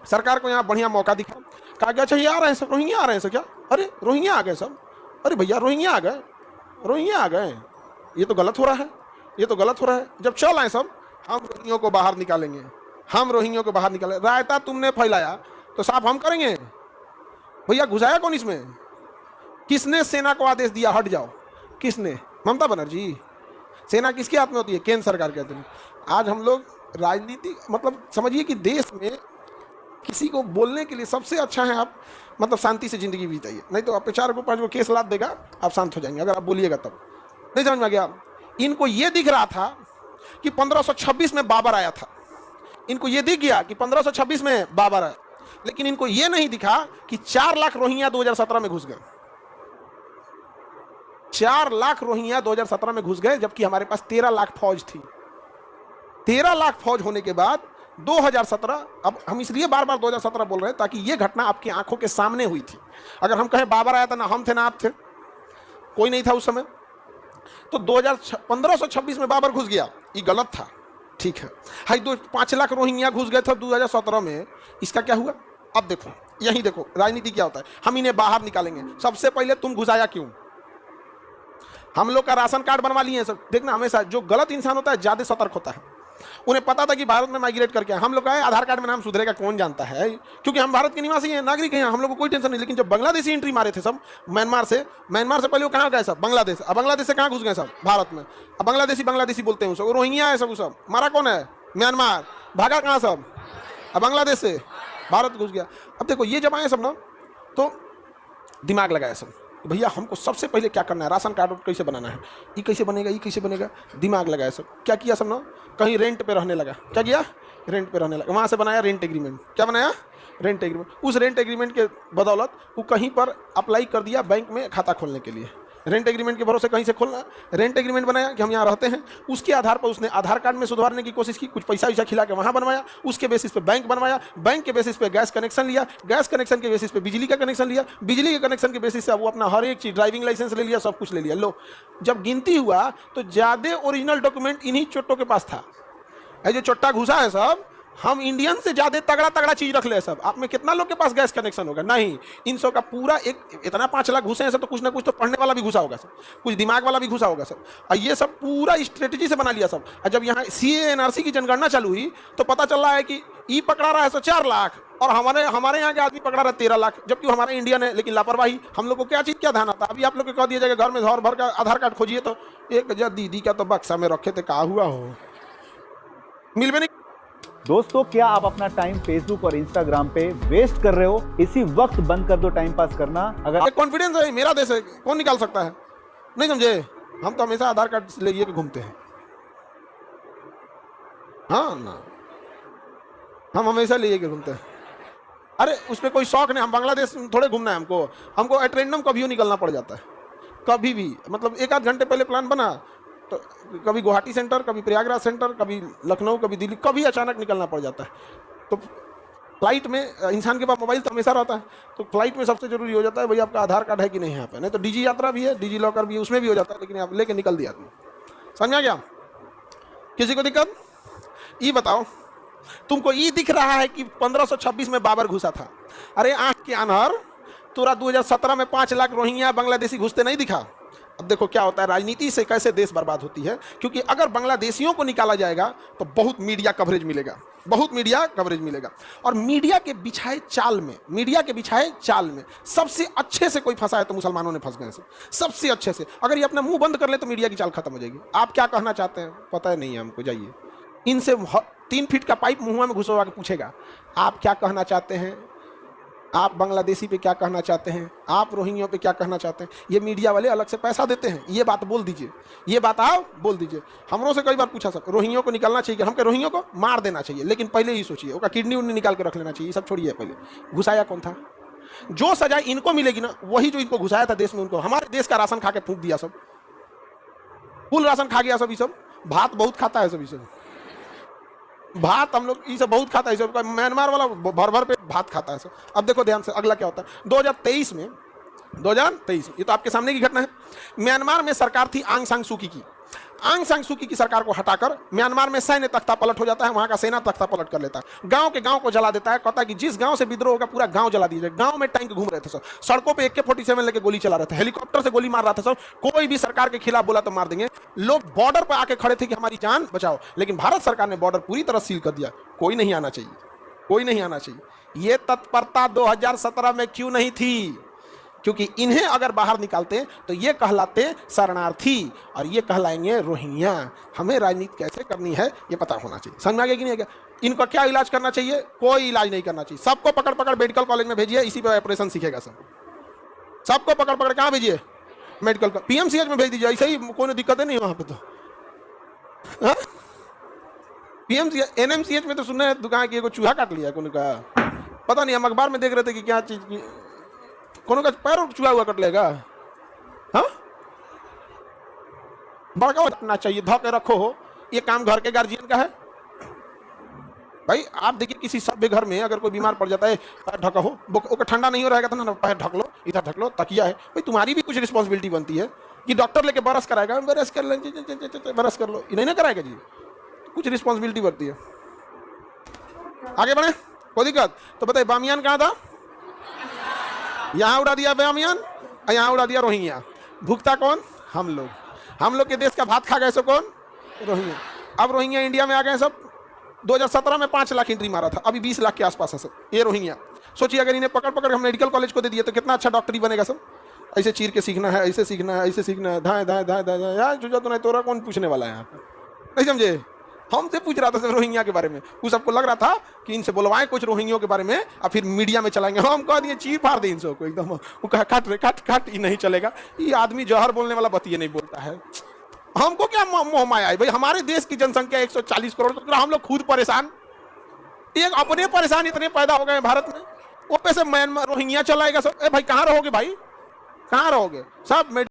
सरकार को यहाँ बढ़िया मौका दिखा, कहा कि अच्छा ये आ रहे हैं सब, रोहिंग्या आ रहे हैं सब, क्या अरे रोहिंग्या आ गए सब, अरे भैया रोहिंग्या आ गए, रोहिंग्या आ गए, ये तो गलत हो रहा है, ये तो गलत हो रहा है। जब चल आए सब, हम रोहिंग्यों को बाहर निकालेंगे, हम रोहिंग्यों को बाहर निकालेंगे। रायता तुमने फैलाया तो साफ हम करेंगे। भैया घुसाया कौन इसमें? किसने सेना को आदेश दिया हट जाओ? किसने? ममता बनर्जी। सेना किसके हाथ में होती है? केंद्र सरकार के हाथ में। आज हम लोग राजनीति मतलब समझिए कि देश में किसी को बोलने के लिए सबसे अच्छा है आप मतलब शांति से जिंदगी बिताइए, नहीं तो आप 4 को 5 को केस लाद देगा, आप शांत हो जाएंगे अगर आप बोलिएगा तब। नहीं समझ में आ गया? इनको ये दिख रहा था कि 1526 में बाबर आया था, इनको ये दिख गया कि 1526 में बाबर आया, लेकिन इनको ये नहीं दिखा कि 4 लाख रोहिंग्या 2017 में घुस गए। 4 लाख रोहिंग्या 2017 में घुस गए, जबकि हमारे पास 13 लाख फौज थी। 13 लाख फौज होने के बाद 2017, अब हम इसलिए बार बार 2017 बोल रहे हैं ताकि ये घटना आपकी आंखों के सामने हुई थी। अगर हम कहें बाबर आया था, ना हम थे ना आप थे, कोई नहीं था उस समय, तो 1526 में बाबर घुस गया, ये गलत था, ठीक है। हाई 5 लाख रोहिंग्या घुस गए थे 2017 में, इसका क्या हुआ? अब देखो, यही देखो राजनीति क्या होता है। हम इन्हें बाहर निकालेंगे। सबसे पहले तुम घुसाया क्यों? हम लोग का राशन कार्ड बनवा लिए सब। देखना, हमेशा जो गलत इंसान होता है ज्यादा सतर्क होता है। उन्हें पता था कि भारत में माइग्रेट करके हम लोग का आधार कार्ड में नाम सुधरेगा, कौन जानता है, क्योंकि हम भारत के निवासी हैं, नागरिक हैं, हम लोग को कोई टेंशन नहीं। लेकिन जब बांग्लादेशी एंट्री मारे थे सब म्यांमार से पहले वो कहाँ गए सब? बांग्लादेश। अब बांग्लादेश से कहाँ घुस गए सब? भारत में। अब बांग्लादेशी बोलते हैं सब, रोहिंग्या है सब मारा कौन है? म्यांमार। भागा कहाँ सब? अब बांग्लादेश से भारत घुस गया। अब देखो ये जब आए सब ना, तो दिमाग लगाया सब, भैया हमको सबसे पहले क्या करना है, राशन कार्ड कैसे बनाना है, ये कैसे बनेगा, ये कैसे बनेगा, दिमाग लगाया सब। क्या किया सब ना, कहीं रेंट पे रहने लगा। क्या किया? रेंट पे रहने लगा। वहाँ से बनाया रेंट एग्रीमेंट। क्या बनाया? Rent agreement. उस रेंट एग्रीमेंट के बदौलत वो कहीं पर अप्लाई कर दिया बैंक में खाता खोलने के लिए। रेंट एग्रीमेंट के भरोसे कहीं से खोलना, रेंट एग्रीमेंट बनाया कि हम यहाँ रहते हैं। उसके आधार पर उसने आधार कार्ड में सुधारने की कोशिश की, कुछ पैसा वैसा खिला के वहाँ बनवाया। उसके बेसिस पे बैंक बनवाया, बैंक के बेसिस पे गैस कनेक्शन लिया, गैस कनेक्शन के बेसिस पे बिजली का कनेक्शन लिया, बिजली के कनेक्शन के बेसिस से वो अपना हर एक चीज़, ड्राइविंग लाइसेंस ले लिया, सब कुछ ले लिया। लो, जब गिनती हुआ तो ज़्यादा ओरिजिनल डॉक्यूमेंट इन्हीं चोट्टों के पास था। जो चोट्टा घुसा है सब, हम इंडियन से ज्यादा तगड़ा चीज रख ले सब। आप में कितना लोग के पास गैस कनेक्शन होगा? नहीं। इन सब का पूरा एक इतना 5 लाख घुसे हैं सब, तो कुछ ना कुछ तो पढ़ने वाला भी घुसा होगा सब, कुछ दिमाग वाला भी घुसा होगा सब। और ये सब पूरा स्ट्रेटेजी से बना लिया सब। और जब यहाँ CA NRC की जनगणना चालू हुई तो पता चल रहा है कि ई पकड़ा रहा है 4 लाख और हमारे यहाँ के आदमी पकड़ा रहा है 13 लाख, जबकि हमारा इंडियन है। लेकिन लापरवाही, हम लोग को क्या चीज़ क्या ध्यान आता? अभी आप लोग को कह दिया जाएगा घर में घर भर का आधार कार्ड खोजिए, तो एक दीदी का तो बक्सा में रखे थे, कहा हुआ हो, मिल में नहीं। दोस्तों, क्या आप अपना टाइम फेसबुक और इंस्टाग्राम पे वेस्ट कर रहे हो? इसी वक्त बंद कर दो टाइम पास करना। अगर कॉन्फिडेंस है, मेरा देश है, कौन निकाल सकता है? नहीं समझे? हम तो हमेशा आधार कार्ड ले के घूमते हैं। हाँ ना, हम हमेशा ले के घूमते हैं। अरे उसमें कोई शौक नहीं, हम बांग्लादेश थोड़े घूमना है हमको एट रैंडम कभी निकलना पड़ जाता है, कभी भी। मतलब 1 आध घंटे पहले प्लान बना तो कभी गुवाहाटी सेंटर, कभी प्रयागराज सेंटर, कभी लखनऊ, कभी दिल्ली, कभी अचानक निकलना पड़ जाता है। तो फ्लाइट में इंसान के पास मोबाइल तो हमेशा रहता है, तो फ्लाइट में सबसे जरूरी हो जाता है भाई आपका आधार कार्ड है कि नहीं यहाँ पे। नहीं तो डिजी यात्रा भी है, डिजी लॉकर भी है, उसमें भी हो जाता है, लेकिन आप लेके निकल दिया आदमी। समझा क्या? किसी को दिक्कत? ये बताओ, तुमको ये दिख रहा है कि 1526 में बाबर घुसा था? अरे आंख के अनहर, तोरा 2017 में 5 लाख रोहिंग्या बांग्लादेशी घुसते नहीं दिखा? अब देखो क्या होता है, राजनीति से कैसे देश बर्बाद होती है। क्योंकि अगर बांग्लादेशियों को निकाला जाएगा तो बहुत मीडिया कवरेज मिलेगा, बहुत मीडिया कवरेज मिलेगा। और मीडिया के बिछाए चाल में सबसे अच्छे से कोई फंसा है तो मुसलमानों ने फंस गए सबसे अच्छे से। अगर ये अपना मुंह बंद कर ले तो मीडिया की चाल खत्म हो जाएगी। आप क्या कहना चाहते हैं पता है नहीं है हमको, जाइए इनसे 3 फीट का पाइप मुंह में घुसवा के पूछेगा आप क्या कहना चाहते हैं, आप बांग्लादेशी पे क्या कहना चाहते हैं, आप रोहिंग्यों पे क्या कहना चाहते हैं। ये मीडिया वाले अलग से पैसा देते हैं, ये बात बोल दीजिए, ये बात आप बोल दीजिए। हमरों से कई बार पूछा सब, रोहिंग्यों को निकालना चाहिए, हमके रोहिंग्यों को मार देना चाहिए, लेकिन पहले ही सोचिए उसका किडनी उडनी निकाल के रख लेना चाहिए। सब छोड़िए, पहले घुसाया कौन था? जो सजा इनको मिलेगी ना, वही जो इनको घुसाया था देश में, उनको हमारे देश का राशन खा के फूंक दिया सब, फुल राशन खा गया सब। ये सब भात बहुत खाता है सब, ये सब भात हम लोग ये सब बहुत खाता है सब। म्यांमार वाला भर भर पे भात खाता है सब। अब देखो ध्यान से अगला क्या होता है। 2023 में ये तो आपके सामने की घटना है। म्यांमार में सरकार थी आंग सान सू की, आंग सान सूकी की सरकार को हटाकर म्यांमार में सैन्य तख्ता पलट हो जाता है, वहां का सेना तख्ता पलट कर लेता है, गांव के गांव को जला देता है, कहता है कि जिस गांव से विद्रोह होगा पूरा गांव जला दीजिए। गांव में टैंक घूम रहे थे सब, सड़कों पे AK-47 लेके गोली चला रहे थे, हेलीकॉप्टर से गोली मार रहा था सब, कोई भी सरकार के खिलाफ बोला तो मार देंगे। लोग बॉर्डर पर आके खड़े थे कि हमारी जान बचाओ, लेकिन भारत सरकार ने बॉर्डर पूरी तरह सील कर दिया, कोई नहीं आना चाहिए, कोई नहीं आना चाहिए। ये तत्परता 2017 में क्यों नहीं थी? क्योंकि इन्हें अगर बाहर निकालते तो ये कहलाते शरणार्थी और ये कहलाएंगे रोहिंग्या। हमें राजनीति कैसे करनी है ये पता होना चाहिए। समझ में आ गया कि नहीं? क्या इनका क्या इलाज करना चाहिए? कोई इलाज नहीं करना चाहिए। सबको पकड़ पकड़ मेडिकल कॉलेज में भेजिए, इसी पे ऑपरेशन सीखेगा सब। सबको पकड़ पकड़ कहाँ भेजिए? मेडिकल PMCH में भेज दीजिए, ऐसे ही कोई दिक्कत नहीं वहां पे तो। PMCH NMCH में तो सुनने दुकान की चूहा काट लिया कोनो का, पता नहीं, हम अखबार में देख रहे थे कि क्या चीज की कोनो का पैर चूहा हुआ कट लेगा। हाँ, बड़का रखना चाहिए, धो के रखो हो। ये काम घर के गार्जियन का है भाई। आप देखिए किसी सभ्य घर में अगर कोई बीमार पड़ जाता है, पैर ढका हो, वो ठंडा नहीं हो रहेगा तो ना पैर ढक लो, इधर ढक लो, तकिया है भाई। तुम्हारी भी कुछ रिस्पॉन्सिबिलिटी बनती है कि डॉक्टर लेके बरस कराएगा, बरस कर ले, बरस कर लो, नहीं ना कराएगा जी, कुछ रिस्पॉन्सिबिलिटी बनती है। आगे बढ़े, कोई दिक्कत? तो बताइए बामियान कहाँ था? यहाँ उड़ा दिया बामियान, यहाँ उड़ा दिया रोहिंग्या। भुगता कौन? हम लोग। हम लोग के देश का भात खा गए सो कौन? रोहिंग्या। अब रोहिंग्या इंडिया में आ गए सब। 2017 में 5 लाख एंट्री मारा था, अभी 20 लाख के आसपास है सब ये रोहिंग्या। सोचिए अगर इन्हें पकड़ पकड़ हम मेडिकल कॉलेज को दे दिए तो कितना अच्छा डॉक्टरी बनेगा सब। ऐसे चीर के सीखना है, ऐसे सीखना है, ऐसे सीखना है, धाए धाए धाए धाए यार जो तो नहीं, तोरा कौन पूछने वाला है यहाँ पे? नहीं समझे? हमसे पूछ रहा था सब रोहिंग्या के बारे में, उस सबको लग रहा था कि इनसे बुलवाएं कुछ रोहिंग्यों के बारे में और फिर मीडिया में चलाएंगे। हम कह दिए चीर फाड़ दे इन सबको एकदम। वो कहा काट रे काट काट, ये नहीं चलेगा, ये आदमी जहर बोलने वाला बतिये नहीं बोलता है। हमको क्या मोह माया है भाई? हमारे देश की जनसंख्या 140 करोड़, हम लोग खुद परेशान, एक अपने परेशान इतने पैदा हो गए भारत में, वो पैसे म्यांमार रोहिंग्या चलाएगा सब। भाई कहाँ रहोगे भाई, कहाँ रहोगे सब?